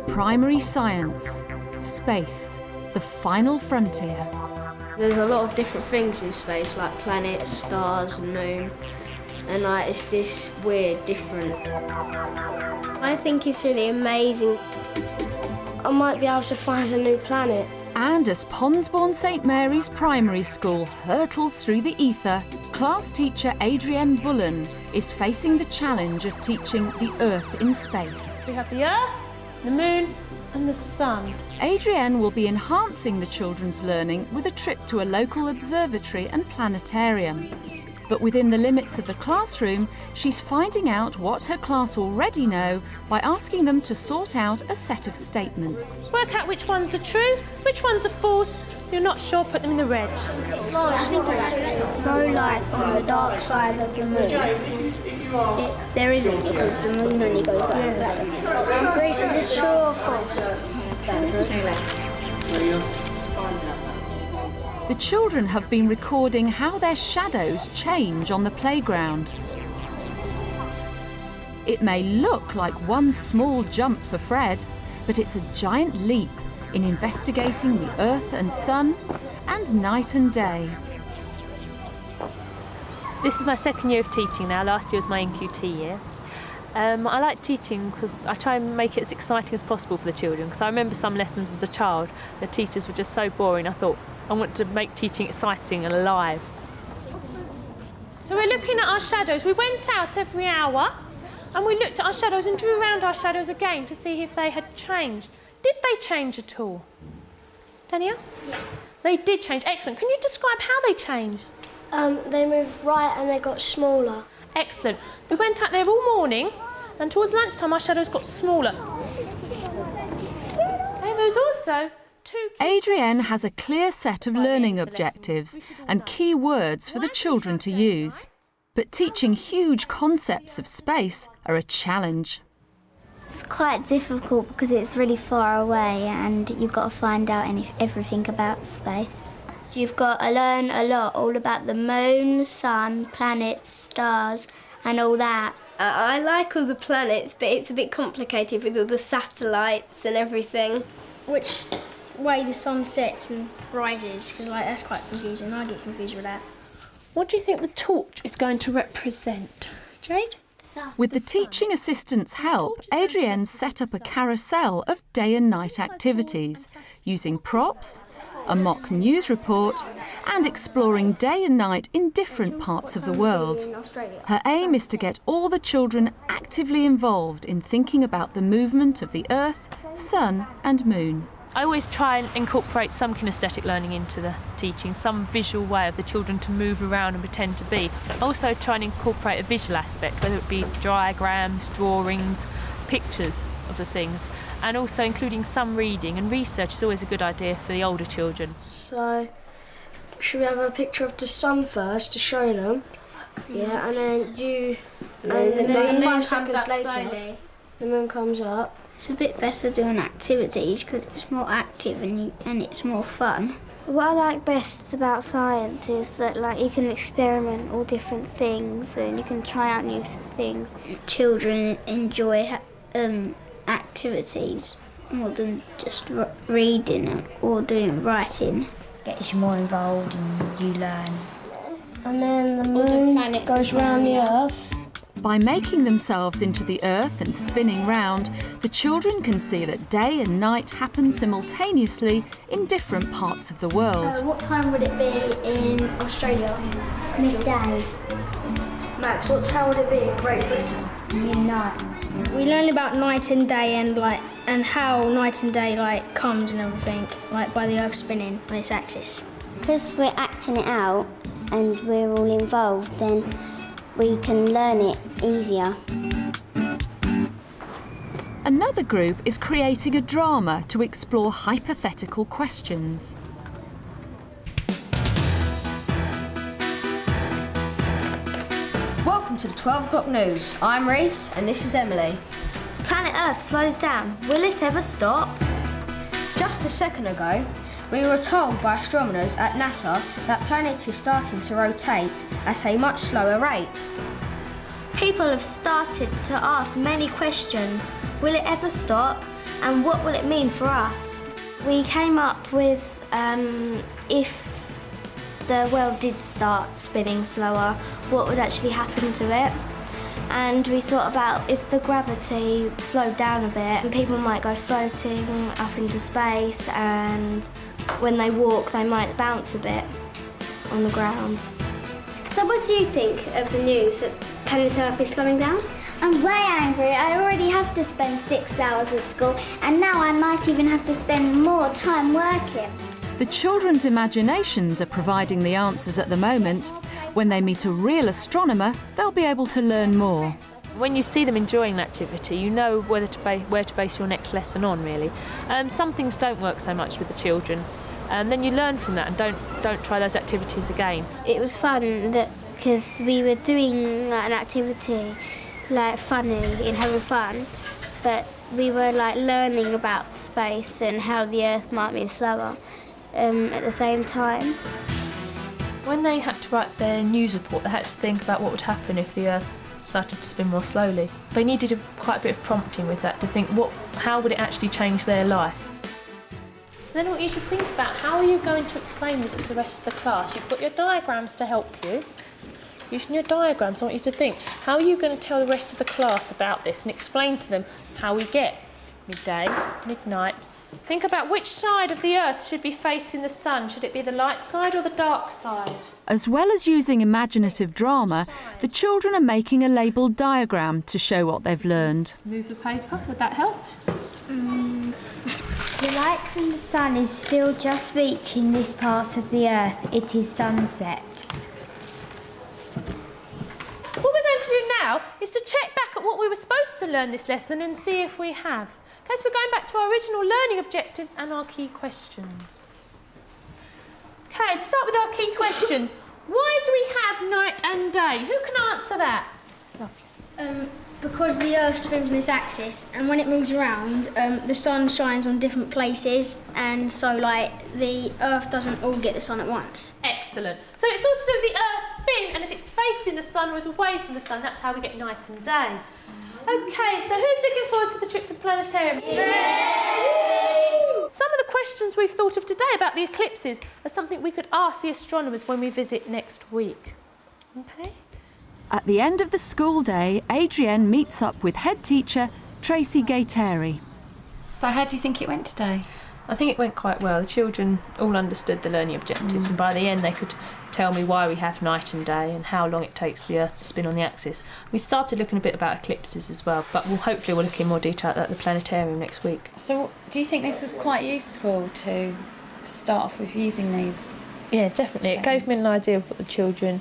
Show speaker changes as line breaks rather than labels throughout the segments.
Primary science, space, the final frontier.
There's a lot of different things in space, like planets, stars, moon, and it's this weird, different.
I think it's really amazing. I might be able to find a new planet.
And as Ponsbourne St Mary's Primary School hurtles through the ether, class teacher Adrienne Bullen is facing the challenge of teaching the Earth in space.
We have the Earth, the Moon and the Sun.
Adrienne will be enhancing the children's learning with a trip to a local observatory and planetarium. But within the limits of the classroom, she's finding out what her class already know by asking them to sort out a set of statements.
Work out which ones are true, which ones are false. If you're not sure, put them in the red.
No light on the dark side of the moon. There isn't, because the moon only goes like that. Grace, is this true or false?
The children have been recording how their shadows change on the playground. It may look like one small jump for Fred, but it's a giant leap in investigating the Earth and Sun and night and day.
This is my second year of teaching now. Last year was my NQT year. I like teaching because I try and make it as exciting as possible for the children, because I remember some lessons as a child, the teachers were just so boring. I thought, I want to make teaching exciting and alive. So we're looking at our shadows. We went out every hour and we looked at our shadows and drew around our shadows again to see if they had changed. Did they change at all? Danielle?
Yeah.
They did change. Excellent. Can you describe how they changed?
They moved right and they got smaller.
Excellent. We went out there all morning and towards lunchtime our shadows got smaller. And there's also two...
Adrienne has a clear set of learning objectives and key words for the children to use. But teaching huge concepts of space are a challenge.
It's quite difficult because it's really far away and you've got to find out everything about space. You've got to learn a lot, all about the moon, sun, planets, stars and all that.
I like all the planets, but it's a bit complicated with all the satellites and everything. Which way the sun sets and rises, because that's quite confusing. I get confused with that.
What do you think the torch is going to represent? Jade?
With the teaching assistant's help, Adrienne set up a carousel of day and night activities, using props, a mock news report, and exploring day and night in different parts of the world. Her aim is to get all the children actively involved in thinking about the movement of the Earth, Sun and Moon.
I always try and incorporate some kinesthetic learning into the teaching, some visual way of the children to move around and pretend to be. I also try and incorporate a visual aspect, whether it be diagrams, drawings, pictures of the things, and also including some reading, and research is always a good idea for the older children.
So, should we have a picture of the sun first to show them? Yeah, and then 5 seconds later, the moon comes up.
It's a bit better doing activities because it's more active and it's more fun. What I like best about science is that you can experiment all different things and you can try out new things. Children enjoy activities more than just reading or doing writing.
Gets you more involved and you learn.
And then the moon goes round the Earth.
By making themselves into the Earth and spinning round, the children can see that day and night happen simultaneously in different parts of the world.
What time would it be in Australia?
Midday.
Max, what time would it be in Great Britain?
Midnight.
We learn about night and day and how night and day comes and everything, by the Earth spinning on its axis.
Because we're acting it out and we're all involved, then we can learn it easier.
Another group is creating a drama to explore hypothetical questions.
Welcome to the 12 o'clock news. I'm Reese and this is Emily.
Planet Earth slows down. Will it ever stop?
Just a second ago, we were told by astronomers at NASA that planet is starting to rotate at a much slower rate.
People have started to ask many questions. Will it ever stop? and what will it mean for us? We came up with if the world did start spinning slower, what would actually happen to it? And we thought about if the gravity slowed down a bit, people might go floating up into space, and when they walk they might bounce a bit on the ground.
So what do you think of the news that planet Earth is slowing down?
I'm way angry. I already have to spend 6 hours at school, and now I might even have to spend more time working.
The children's imaginations are providing the answers at the moment. When they meet a real astronomer, they'll be able to learn more.
When you see them enjoying an activity, you know where to base your next lesson on, really. Some things don't work so much with the children. Then you learn from that and don't try those activities again.
It was fun because we were doing like, an activity like funny and having fun, but we were like learning about space and how the Earth might move slower at the same time.
When they had to write their news report, they had to think about what would happen if the Earth started to spin more slowly. They needed quite a bit of prompting with that to think how would it actually change their life. Then I want you to think about how are you going to explain this to the rest of the class. You've got your diagrams to help you. Using your diagrams, I want you to think, how are you going to tell the rest of the class about this and explain to them how we get midday, midnight. Think about which side of the Earth should be facing the sun. Should it be the light side or the dark side?
As well as using imaginative drama, the children are making a labelled diagram to show what they've learned.
Move the paper, would that help?
The light from the sun is still just reaching this part of the Earth. It is sunset.
What we're going to do now is to check back at what we were supposed to learn this lesson and see if we have. Okay, so we're going back to our original learning objectives and our key questions. Okay, to start with our key questions. Why do we have night and day? Who can answer that? Lovely.
Because the Earth spins on its axis, and when it moves around, the sun shines on different places, and so like the Earth doesn't all get the sun at once.
Excellent. So it's all to do with the Earth's spin, and if it's facing the sun or is away from the sun, that's how we get night and day. Okay, so who's looking forward to the trip to the planetarium? Yay! Some of the questions we've thought of today about the eclipses are something we could ask the astronomers when we visit next week. Okay?
At the end of the school day, Adrienne meets up with head teacher Tracy Gaeteri.
So how do you think it went today?
I think it went quite well. The children all understood the learning objectives, and by the end they could tell me why we have night and day and how long it takes the Earth to spin on the axis. We started looking a bit about eclipses as well, but hopefully we'll look in more detail at the planetarium next week.
So do you think this was quite useful to start off with using these?
Yeah, definitely. It gave me an idea of what the children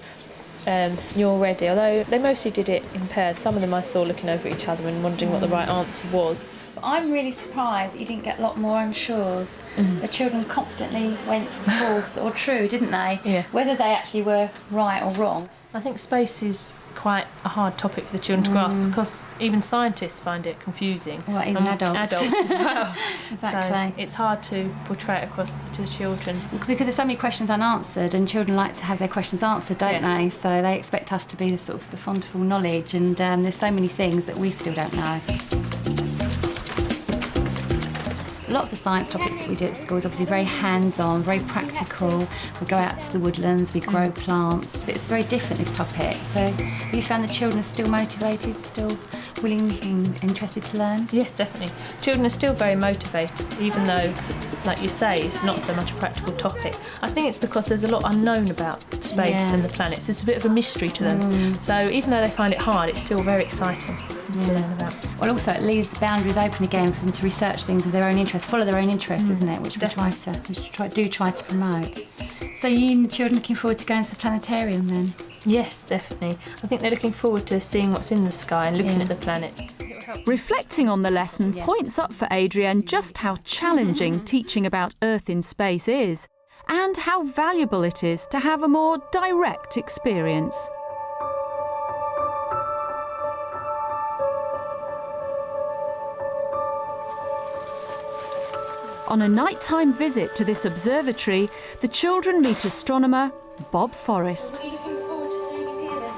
knew already, although they mostly did it in pairs. Some of them I saw looking over each other and wondering what the right answer was.
But I'm really surprised that you didn't get a lot more unsures. The children confidently went for false or true, didn't they?
Yeah.
Whether they actually were right or wrong.
I think space is quite a hard topic for the children to grasp because even scientists find it confusing.
Well, even adults.
Adults as well.
Exactly.
So it's hard to portray it across to the children.
Because there's so many questions unanswered, and children like to have their questions answered, don't they? So they expect us to be the sort of the font of all knowledge, and there's so many things that we still don't know. A lot of the science topics that we do at school is obviously very hands-on, very practical. We go out to the woodlands, we grow plants. But it's very different, this topic. So have you found the children are still motivated, still willing and interested to learn?
Yeah, definitely. Children are still very motivated, even though, like you say, it's not so much a practical topic. I think it's because there's a lot unknown about space and the planets. It's a bit of a mystery to them. So even though they find it hard, it's still very exciting to learn about.
Well, also it leaves the boundaries open again for them to research things of their own interest, follow their own interests, isn't it? Which we try to promote. So you and the children looking forward to going to the planetarium then?
Yes, definitely. I think they're looking forward to seeing what's in the sky and looking at the planets.
Reflecting on the lesson points up for Adrienne just how challenging teaching about Earth in space is, and how valuable it is to have a more direct experience. On a nighttime visit to this observatory, the children meet astronomer Bob Forrest.
What are you looking forward to seeing here then?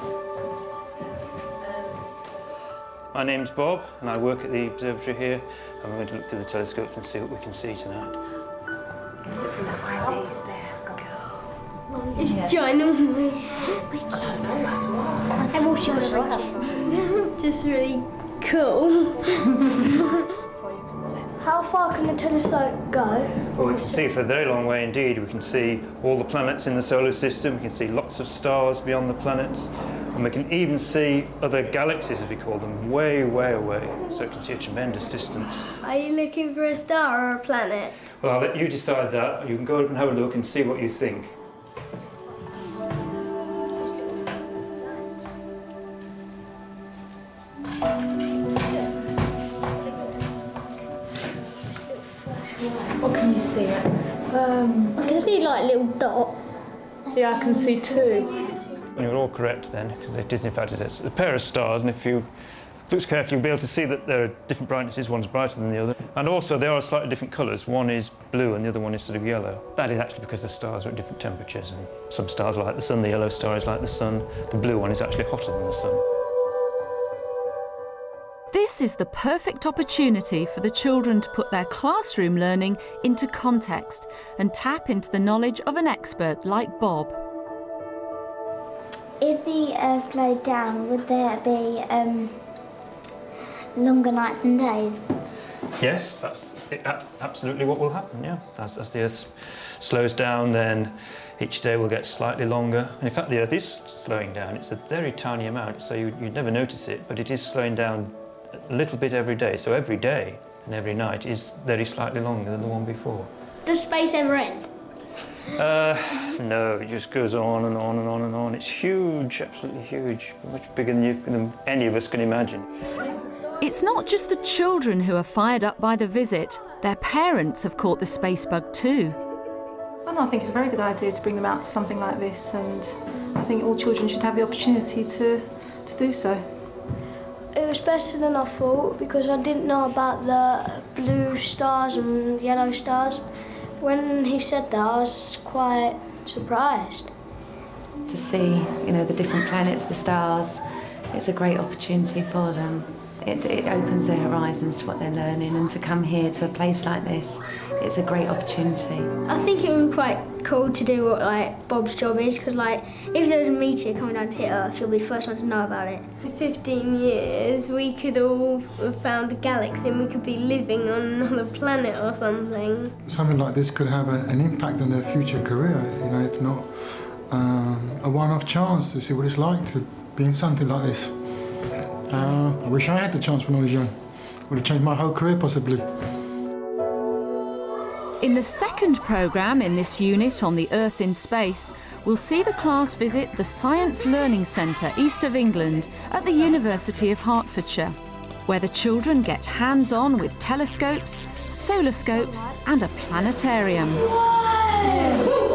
My name's Bob and I work at the observatory here, and we're going to look through the telescopes and see what we can see tonight.
It's ginormous. I don't know. I'm also it's just really cool.
How far can the telescope go?
Well, we can see for a very long way indeed. We can see all the planets in the solar system, we can see lots of stars beyond the planets, and we can even see other galaxies, as we call them, way, way away. So we can see a tremendous distance.
Are you looking for a star or a planet?
Well, I'll let you decide that. You can go up and have a look and see what you think.
What can you see, Alex?
I can see like little dots.
Yeah, I can see two.
And you're all correct then, because it is in fact it's a pair of stars, and if you look carefully, you'll be able to see that there are different brightnesses. One's brighter than the other, and also they are slightly different colours. One is blue and the other one is sort of yellow. That is actually because the stars are at different temperatures, and some stars are like the sun. The yellow star is like the sun. The blue one is actually hotter than the sun.
This is the perfect opportunity for the children to put their classroom learning into context and tap into the knowledge of an expert like Bob.
If the Earth slowed down, would there be longer nights and days?
Yes, that's absolutely what will happen, yeah. As the Earth slows down, then each day will get slightly longer. And in fact, the Earth is slowing down. It's a very tiny amount, so you'd never notice it, but it is slowing down a little bit every day. So every day and every night is very slightly longer than the one before.
Does space ever end?
No, it just goes on and on and on and on. It's huge, absolutely huge, much bigger than any of us can imagine.
It's not just the children who are fired up by the visit. Their parents have caught the space bug too.
Well, I think it's a very good idea to bring them out to something like this, and I think all children should have the opportunity to do so.
It was better than I thought because I didn't know about the blue stars and yellow stars. When he said that, I was quite surprised.
To see, the different planets, the stars, it's a great opportunity for them. It opens their horizons to what they're learning, and to come here to a place like this, it's a great opportunity.
I think it would be quite cool to do what Bob's job is, because if there was a meteor coming down to hit Earth, you'll be the first one to know about it. In 15 years, we could all have found a galaxy and we could be living on another planet or something.
Something like this could have an impact on their future career, if not a one-off chance to see what it's like to be in something like this. I wish I had the chance when I was young. It would have changed my whole career, possibly.
In the second programme in this unit on the Earth in Space, we'll see the class visit the Science Learning Centre east of England at the University of Hertfordshire, where the children get hands-on with telescopes, solar scopes and a planetarium.
Whoa!